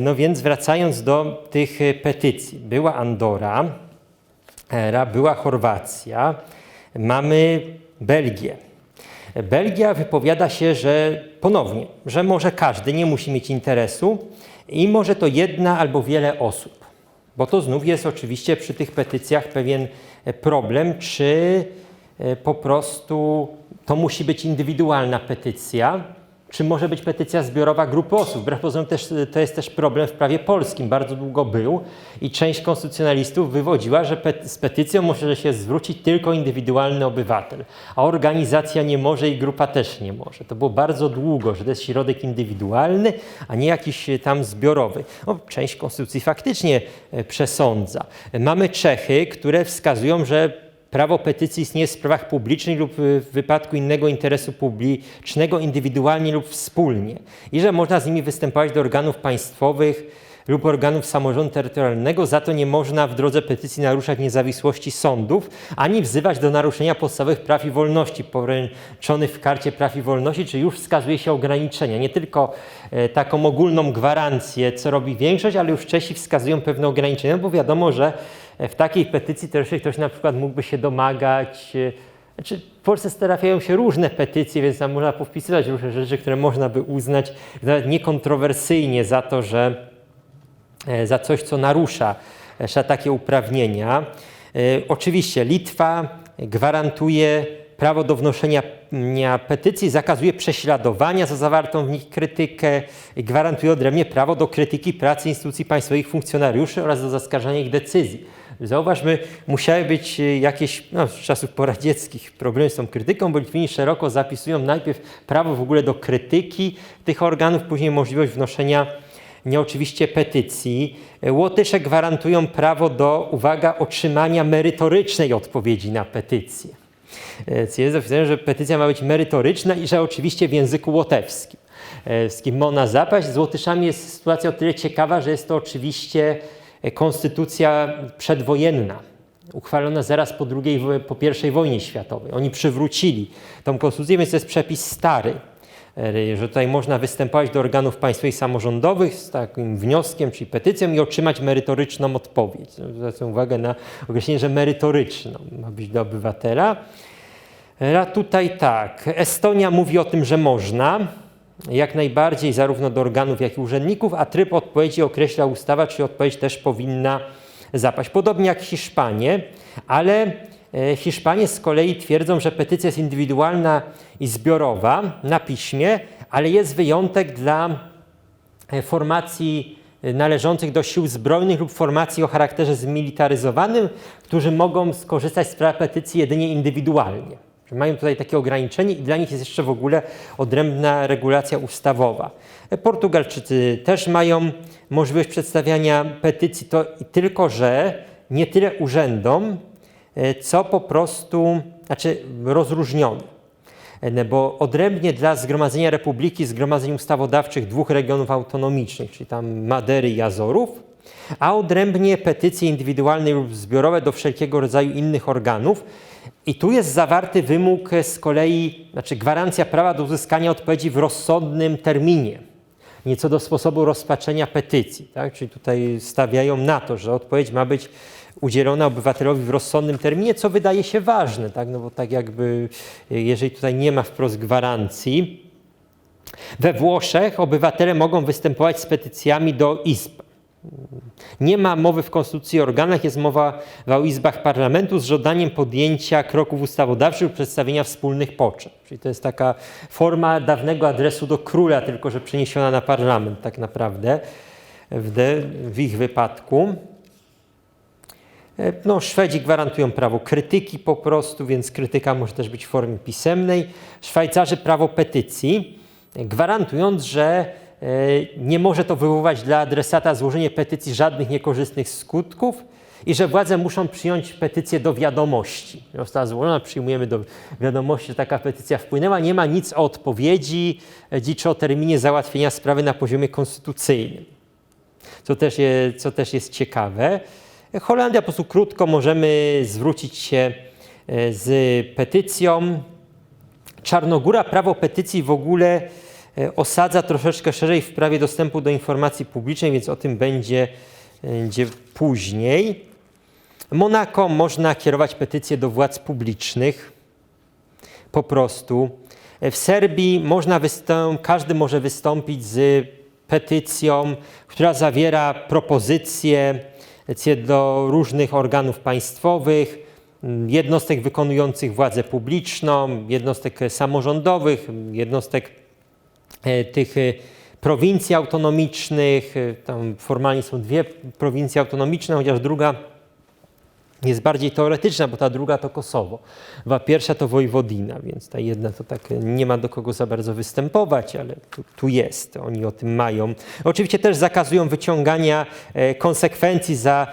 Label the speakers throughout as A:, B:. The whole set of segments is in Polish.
A: No więc wracając do tych petycji. Była Andora, była Chorwacja, mamy Belgię. Belgia wypowiada się, że ponownie, że może każdy, nie musi mieć interesu i może to jedna albo wiele osób. Bo to znów jest oczywiście przy tych petycjach pewien problem, czy po prostu to musi być indywidualna petycja, czy może być petycja zbiorowa grupy osób. Wbrew pozorom to jest też problem w prawie polskim, bardzo długo był i część konstytucjonalistów wywodziła, że z petycją może się zwrócić tylko indywidualny obywatel, a organizacja nie może i grupa też nie może. To było bardzo długo, że to jest środek indywidualny, a nie jakiś tam zbiorowy. No, część konstytucji faktycznie przesądza. Mamy Czechy, które wskazują, że prawo petycji istnieje w sprawach publicznych lub w wypadku innego interesu publicznego indywidualnie lub wspólnie i że można z nimi występować do organów państwowych lub organów samorządu terytorialnego. Za to nie można w drodze petycji naruszać niezawisłości sądów, ani wzywać do naruszenia podstawowych praw i wolności poręczonych w Karcie Praw i Wolności, czyli już wskazuje się ograniczenia. Nie tylko taką ogólną gwarancję, co robi większość, ale już Czesi wskazują pewne ograniczenia, bo wiadomo, że w takiej petycji też ktoś na przykład mógłby się domagać, w Polsce trafiają się różne petycje, więc tam można powpisywać różne rzeczy, które można by uznać nawet niekontrowersyjnie za to, że za coś, co narusza takie uprawnienia. Oczywiście Litwa gwarantuje prawo do wnoszenia petycji, zakazuje prześladowania za zawartą w nich krytykę, gwarantuje odrębnie prawo do krytyki pracy instytucji państwowych funkcjonariuszy oraz do zaskarżania ich decyzji. Zauważmy, musiały być jakieś, z czasów poradzieckich problemy z tą krytyką, bo Litwini szeroko zapisują najpierw prawo w ogóle do krytyki tych organów, później możliwość wnoszenia oczywiście petycji. Łotysze gwarantują prawo do, uwaga, otrzymania merytorycznej odpowiedzi na petycję. Jest zapisane, że petycja ma być merytoryczna i że oczywiście w języku łotewskim. Z kim ma ona zapaść. Z Łotyszami jest sytuacja o tyle ciekawa, że jest to oczywiście konstytucja przedwojenna, uchwalona zaraz po I wojnie światowej. Oni przywrócili tą konstytucję, więc to jest przepis stary, że tutaj można występować do organów państwowych i samorządowych z takim wnioskiem, czyli petycją i otrzymać merytoryczną odpowiedź. Zwracam uwagę na określenie, że merytoryczną ma być do obywatela. A tutaj tak, Estonia mówi o tym, że można, jak najbardziej zarówno do organów, jak i urzędników, a tryb odpowiedzi określa ustawa, czyli odpowiedź też powinna zapaść. Podobnie jak Hiszpanie, ale Hiszpanie z kolei twierdzą, że petycja jest indywidualna i zbiorowa na piśmie, ale jest wyjątek dla formacji należących do sił zbrojnych lub formacji o charakterze zmilitaryzowanym, którzy mogą skorzystać z prawa petycji jedynie indywidualnie. Mają tutaj takie ograniczenie i dla nich jest jeszcze w ogóle odrębna regulacja ustawowa. Portugalczycy też mają możliwość przedstawiania petycji, tylko że nie tyle urzędom, co po prostu, rozróżnione. Bo odrębnie dla Zgromadzenia Republiki, Zgromadzeń Ustawodawczych dwóch regionów autonomicznych, czyli tam Madery i Azorów, a odrębnie petycje indywidualne lub zbiorowe do wszelkiego rodzaju innych organów. I tu jest zawarty wymóg z kolei, gwarancja prawa do uzyskania odpowiedzi w rozsądnym terminie, nieco do sposobu rozpatrzenia petycji. Tak? Czyli tutaj stawiają na to, że odpowiedź ma być udzielona obywatelowi w rozsądnym terminie, co wydaje się ważne, tak? No bo tak jakby, jeżeli tutaj nie ma wprost gwarancji. We Włoszech obywatele mogą występować z petycjami do izb. Nie ma mowy w konstytucji o organach, jest mowa o izbach parlamentu z żądaniem podjęcia kroków ustawodawczych lub przedstawienia wspólnych potrzeb. Czyli to jest taka forma dawnego adresu do króla, tylko że przeniesiona na parlament tak naprawdę w ich wypadku. Szwedzi gwarantują prawo krytyki po prostu, więc krytyka może też być w formie pisemnej. Szwajcarzy prawo petycji, gwarantując, że nie może to wywoływać dla adresata złożenie petycji żadnych niekorzystnych skutków i że władze muszą przyjąć petycję do wiadomości. Została złożona, przyjmujemy do wiadomości, że taka petycja wpłynęła. Nie ma nic o odpowiedzi czy o terminie załatwienia sprawy na poziomie konstytucyjnym, co też jest ciekawe. Holandia, po prostu krótko możemy zwrócić się z petycją. Czarnogóra prawo petycji w ogóle osadza troszeczkę szerzej w prawie dostępu do informacji publicznej, więc o tym będzie później. Monako można kierować petycje do władz publicznych po prostu. W Serbii każdy może wystąpić z petycją, która zawiera propozycje do różnych organów państwowych, jednostek wykonujących władzę publiczną, jednostek samorządowych, jednostek tych prowincji autonomicznych. Tam formalnie są 2 prowincje autonomiczne, chociaż druga jest bardziej teoretyczna, bo ta druga to Kosowo. Pierwsza to Wojwodina, więc ta jedna to tak nie ma do kogo za bardzo występować, ale tu jest, oni o tym mają. Oczywiście też zakazują wyciągania konsekwencji za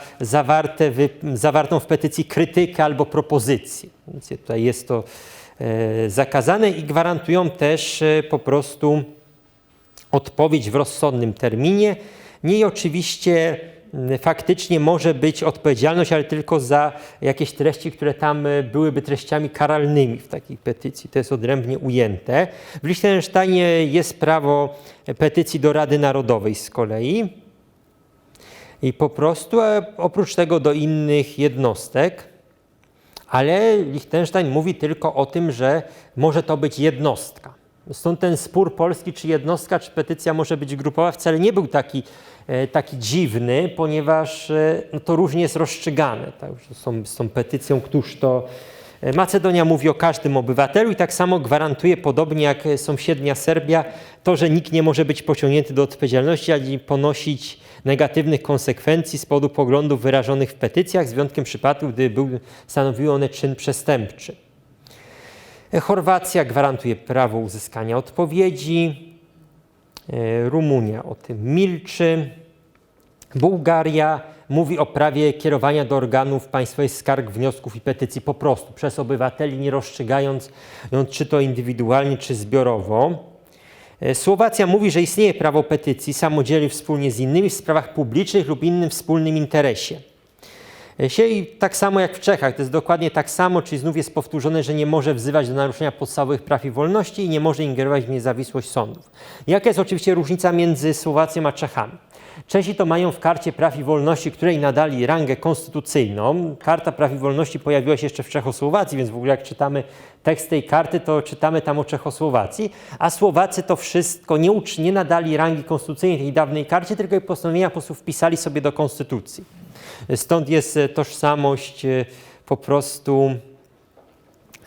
A: zawartą w petycji krytykę albo propozycję. Więc tutaj jest to zakazane i gwarantują też po prostu odpowiedź w rozsądnym terminie. Nie i oczywiście faktycznie może być odpowiedzialność, ale tylko za jakieś treści, które tam byłyby treściami karalnymi w takiej petycji. To jest odrębnie ujęte. W Liechtensteinie jest prawo petycji do Rady Narodowej z kolei i po prostu oprócz tego do innych jednostek, ale Liechtenstein mówi tylko o tym, że może to być jednostka. Stąd ten spór polski, czy jednostka, czy petycja może być grupowa, wcale nie był taki dziwny, ponieważ to różnie jest rozstrzygane. Tak? Z tą petycją, któż to... Macedonia mówi o każdym obywatelu i tak samo gwarantuje, podobnie jak sąsiednia Serbia, to, że nikt nie może być pociągnięty do odpowiedzialności ani ponosić negatywnych konsekwencji z powodu poglądów wyrażonych w petycjach, z wyjątkiem przypadków, gdy stanowiły one czyn przestępczy. Chorwacja gwarantuje prawo uzyskania odpowiedzi, Rumunia o tym milczy, Bułgaria mówi o prawie kierowania do organów państwowych skarg, wniosków i petycji po prostu przez obywateli, nie rozstrzygając czy to indywidualnie, czy zbiorowo. Słowacja mówi, że istnieje prawo petycji samodzielnie wspólnie z innymi w sprawach publicznych lub innym wspólnym interesie. I tak samo jak w Czechach, to jest dokładnie tak samo, czyli znów jest powtórzone, że nie może wzywać do naruszenia podstawowych praw i wolności i nie może ingerować w niezawisłość sądów. Jaka jest oczywiście różnica między Słowacją a Czechami? Czesi to mają w Karcie Praw i Wolności, której nadali rangę konstytucyjną. Karta Praw i Wolności pojawiła się jeszcze w Czechosłowacji, więc w ogóle jak czytamy tekst tej karty, to czytamy tam o Czechosłowacji, a Słowacy to wszystko nie nadali rangi konstytucyjnej tej dawnej karcie, tylko postanowienia po prostu wpisali sobie do konstytucji. Stąd jest tożsamość po prostu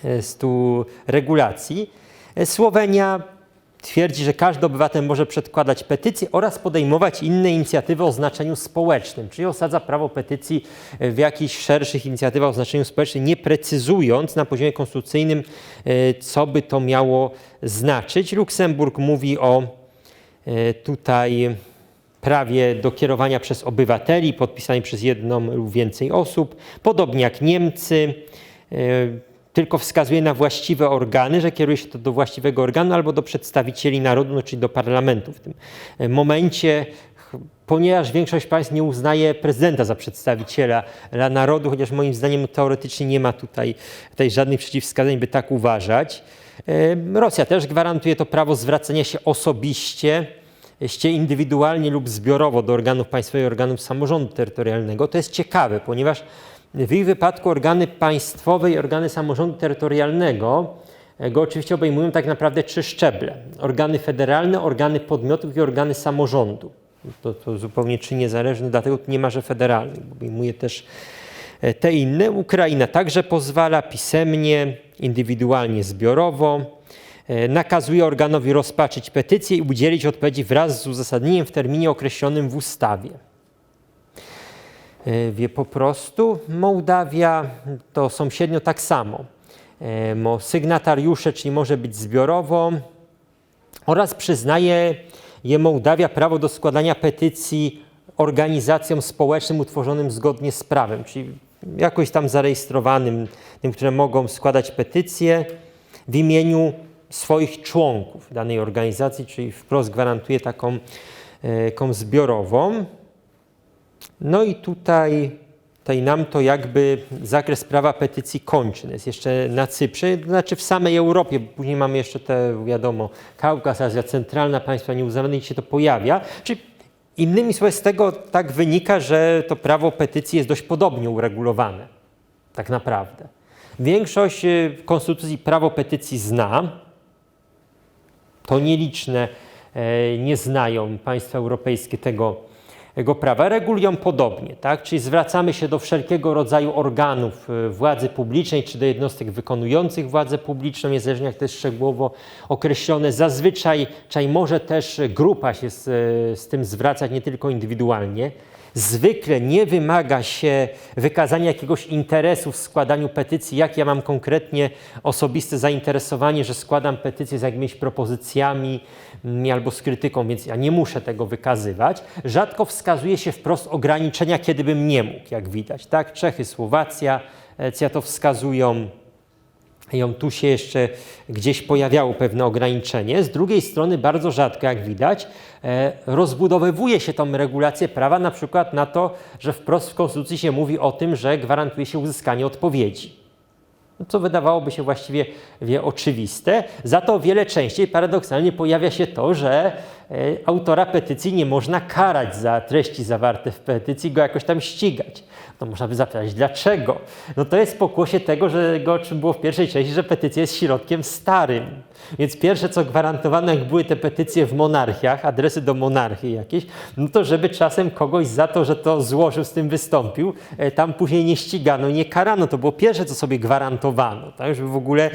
A: z tu regulacji. Słowenia twierdzi, że każdy obywatel może przedkładać petycje oraz podejmować inne inicjatywy o znaczeniu społecznym, czyli osadza prawo petycji w jakichś szerszych inicjatywach o znaczeniu społecznym, nie precyzując na poziomie konstytucyjnym, co by to miało znaczyć. Luksemburg mówi o tutaj prawie do kierowania przez obywateli, podpisanej przez jedną lub więcej osób, podobnie jak Niemcy, tylko wskazuje na właściwe organy, że kieruje się to do właściwego organu albo do przedstawicieli narodu, czyli do parlamentu w tym momencie, ponieważ większość państw nie uznaje prezydenta za przedstawiciela narodu, chociaż moim zdaniem teoretycznie nie ma tutaj żadnych przeciwwskazań, by tak uważać. Rosja też gwarantuje to prawo zwracania się osobiście, indywidualnie lub zbiorowo do organów państwowych i organów samorządu terytorialnego. To jest ciekawe, ponieważ w ich wypadku organy państwowe i organy samorządu terytorialnego go oczywiście obejmują tak naprawdę 3 szczeble. Organy federalne, organy podmiotów i organy samorządu. To zupełnie 3 niezależne, dlatego tu nie ma, że federalny. Obejmuje też te inne. Ukraina także pozwala pisemnie, indywidualnie, zbiorowo. Nakazuje organowi rozpatrzyć petycję i udzielić odpowiedzi wraz z uzasadnieniem w terminie określonym w ustawie. Wie po prostu. Mołdawia to sąsiednio tak samo. Sygnatariusze, czyli może być zbiorowo, oraz przyznaje Mołdawia prawo do składania petycji organizacjom społecznym utworzonym zgodnie z prawem, czyli jakoś tam zarejestrowanym, tym, które mogą składać petycje w imieniu swoich członków danej organizacji, czyli wprost gwarantuje taką zbiorową. No i tutaj tutaj nam to jakby zakres prawa petycji kończy. Jest jeszcze na Cyprze, to znaczy w samej Europie, później mamy jeszcze te, wiadomo, Kaukaz, Azja Centralna, państwa nieuznawane, gdzie się to pojawia. Czyli innymi słowy, z tego tak wynika, że to prawo petycji jest dość podobnie uregulowane, tak naprawdę. Większość konstytucji prawo petycji zna, to nieliczne nie znają państwa europejskie tego prawa, regulują podobnie, tak? Czyli zwracamy się do wszelkiego rodzaju organów władzy publicznej, czy do jednostek wykonujących władzę publiczną, niezależnie jak to jest szczegółowo określone. Zazwyczaj może też grupa się z tym zwracać, nie tylko indywidualnie. Zwykle nie wymaga się wykazania jakiegoś interesu w składaniu petycji, jak ja mam konkretnie osobiste zainteresowanie, że składam petycję z jakimiś propozycjami albo z krytyką, więc ja nie muszę tego wykazywać. Rzadko wskazuje się wprost ograniczenia, kiedy bym nie mógł, jak widać. Tak? Czechy, Słowacja to wskazują. Tu się jeszcze gdzieś pojawiało pewne ograniczenie. Z drugiej strony bardzo rzadko, jak widać, rozbudowywuje się tą regulację prawa na przykład na to, że wprost w Konstytucji się mówi o tym, że gwarantuje się uzyskanie odpowiedzi. Co wydawałoby się właściwie oczywiste. Za to o wiele częściej paradoksalnie pojawia się to, że autora petycji nie można karać za treści zawarte w petycji, go jakoś tam ścigać. No można by zapytać, dlaczego? No to jest pokłosie tego, o czym było w pierwszej części, że petycja jest środkiem starym. Więc pierwsze, co gwarantowano, jak były te petycje w monarchiach, adresy do monarchii jakieś, no to żeby czasem kogoś za to, że to złożył, z tym wystąpił, tam później nie ścigano, nie karano. To było pierwsze, co sobie gwarantowano, tak? Żeby w ogóle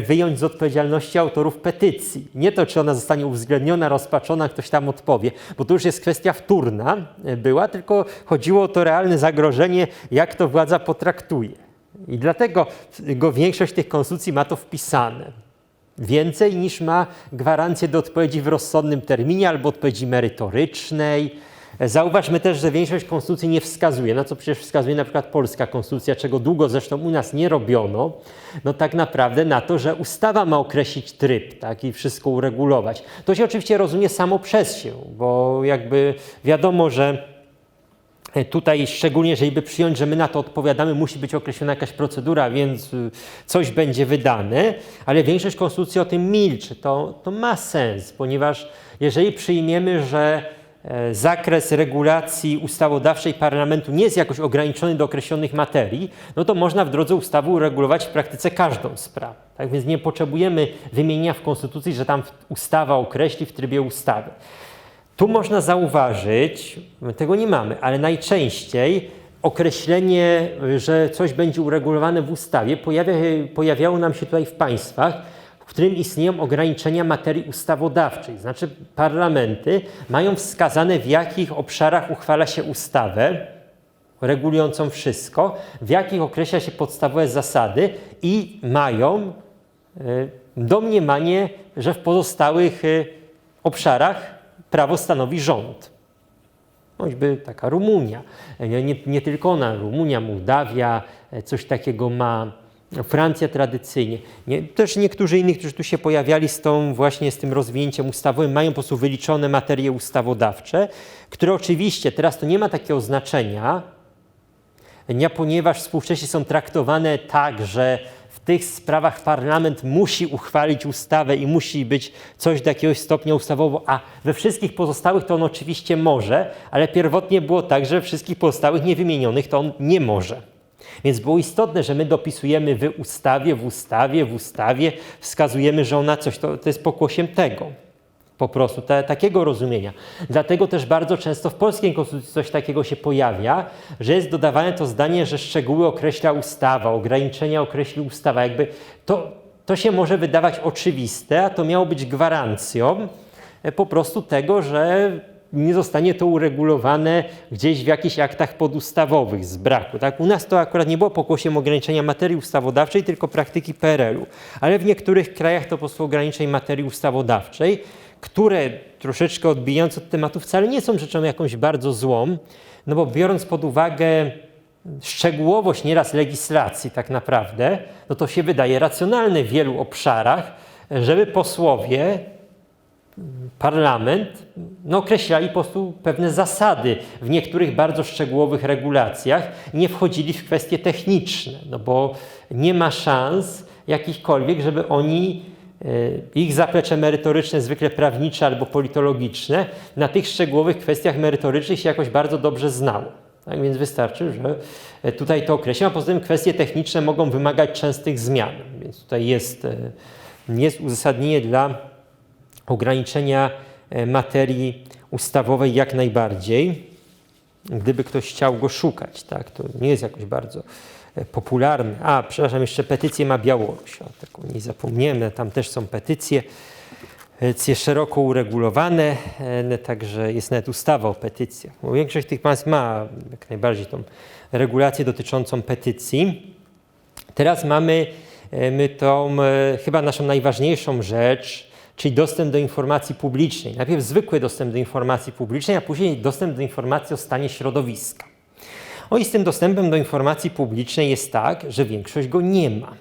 A: wyjąć z odpowiedzialności autorów petycji. Nie to, czy ona zostanie uwzględniona, rozpatrzona, ktoś tam odpowie, bo to już jest kwestia wtórna była, tylko chodziło o to realne zagrożenie, jak to władza potraktuje. I dlatego większość tych konstytucji ma to wpisane. Więcej niż ma gwarancję do odpowiedzi w rozsądnym terminie albo odpowiedzi merytorycznej. Zauważmy też, że większość konstytucji nie wskazuje, na co przecież wskazuje na przykład polska konstytucja, czego długo zresztą u nas nie robiono, no tak naprawdę na to, że ustawa ma określić tryb, tak, i wszystko uregulować. To się oczywiście rozumie samo przez się, bo jakby wiadomo, że tutaj szczególnie, jeżeli by przyjąć, że my na to odpowiadamy, musi być określona jakaś procedura, więc coś będzie wydane, ale większość konstytucji o tym milczy. To ma sens, ponieważ jeżeli przyjmiemy, że zakres regulacji ustawodawczej parlamentu nie jest jakoś ograniczony do określonych materii, no to można w drodze ustawy uregulować w praktyce każdą sprawę. Tak więc nie potrzebujemy wymienienia w konstytucji, że tam ustawa określi w trybie ustawy. Tu można zauważyć, tego nie mamy, ale najczęściej określenie, że coś będzie uregulowane w ustawie, pojawiało nam się tutaj w państwach, w którym istnieją ograniczenia materii ustawodawczej. Znaczy parlamenty mają wskazane, w jakich obszarach uchwala się ustawę regulującą wszystko, w jakich określa się podstawowe zasady i mają domniemanie, że w pozostałych obszarach prawo stanowi rząd. Choćby taka Rumunia. Nie tylko ona, Rumunia, Mołdawia, coś takiego ma, Francja tradycyjnie. Też niektórzy inni, którzy tu się pojawiali z tym rozwinięciem ustawowym, mają po prostu wyliczone materie ustawodawcze, które oczywiście teraz to nie ma takiego znaczenia, ponieważ współcześnie są traktowane tak, że w tych sprawach parlament musi uchwalić ustawę i musi być coś do jakiegoś stopnia ustawowo, a we wszystkich pozostałych to on oczywiście może, ale pierwotnie było tak, że wszystkich pozostałych niewymienionych to on nie może. Więc było istotne, że my dopisujemy w ustawie, wskazujemy, że ona coś, to jest pokłosiem tego. Po prostu takiego rozumienia. Dlatego też bardzo często w polskiej konstytucji coś takiego się pojawia, że jest dodawane to zdanie, że szczegóły określa ustawa, ograniczenia określi ustawa. Jakby to się może wydawać oczywiste, a to miało być gwarancją po prostu tego, że nie zostanie to uregulowane gdzieś w jakichś aktach podustawowych z braku. Tak? U nas to akurat nie było pokłosiem ograniczenia materii ustawodawczej, tylko praktyki PRL-u. Ale w niektórych krajach to po prostu ograniczeń materii ustawodawczej, które troszeczkę odbijając od tematu wcale nie są rzeczą jakąś bardzo złą, no bo biorąc pod uwagę szczegółowość nieraz legislacji tak naprawdę, no to się wydaje racjonalne w wielu obszarach, żeby posłowie parlament określali po prostu pewne zasady w niektórych bardzo szczegółowych regulacjach, nie wchodzili w kwestie techniczne, no bo nie ma szans jakichkolwiek, żeby oni, ich zaplecze merytoryczne, zwykle prawnicze albo politologiczne, na tych szczegółowych kwestiach merytorycznych się jakoś bardzo dobrze znało. Tak więc wystarczy, że tutaj to określam, a poza tym kwestie techniczne mogą wymagać częstych zmian, więc tutaj jest uzasadnienie dla ograniczenia materii ustawowej jak najbardziej, gdyby ktoś chciał go szukać, tak, to nie jest jakoś bardzo popularny. Przepraszam, jeszcze petycję ma Białoruś, taką nie zapomniałem, tam też są petycje szeroko uregulowane, także jest nawet ustawa o petycjach. Bo większość tych państw ma jak najbardziej tą regulację dotyczącą petycji. Teraz mamy tą chyba naszą najważniejszą rzecz, czyli dostęp do informacji publicznej. Najpierw zwykły dostęp do informacji publicznej, a później dostęp do informacji o stanie środowiska. I z tym dostępem do informacji publicznej jest tak, że większość go nie ma.